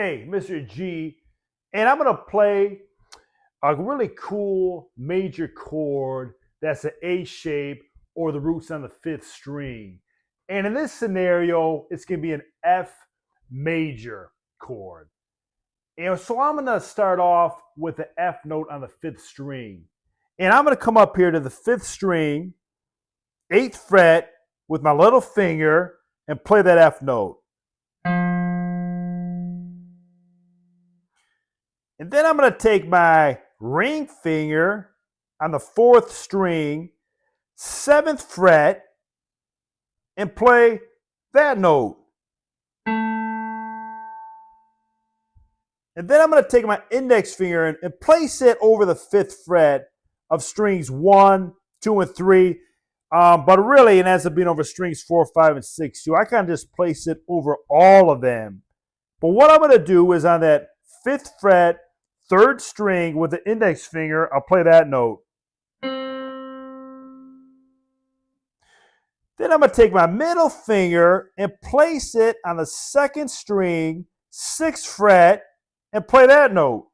A, Mr. G, and I'm going to play a really cool major chord that's an A shape or the root's on the fifth string. And in this scenario, it's going to be an F major chord. And so I'm going to start off with the F note on the fifth string. And I'm going to come up here to the fifth string, 8th fret, with my little finger and play that F note. And then I'm going to take my ring finger on the 4th string, 7th fret, and play that note. And then I'm going to take my index finger and place it over the 5th fret of strings 1, 2, and 3. But really, it ends up being over strings 4, 5, and 6 too. I kind of just place it over all of them. But what I'm going to do is on that 5th fret, 3rd string with the index finger, I'll play that note. Then I'm going to take my middle finger and place it on the 2nd string, 6th fret, and play that note.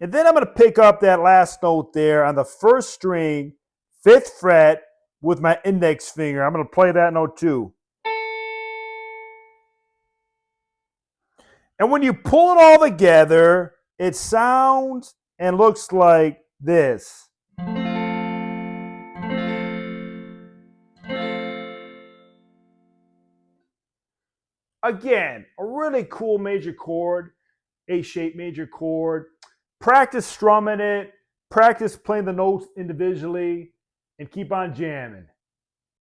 And then I'm going to pick up that last note there on the 1st string, 5th fret, with my index finger. I'm going to play that note too. And when you pull it all together, it sounds and looks like this. Again, a really cool major chord, A-shaped major chord. Practice strumming it, practice playing the notes individually, and keep on jamming.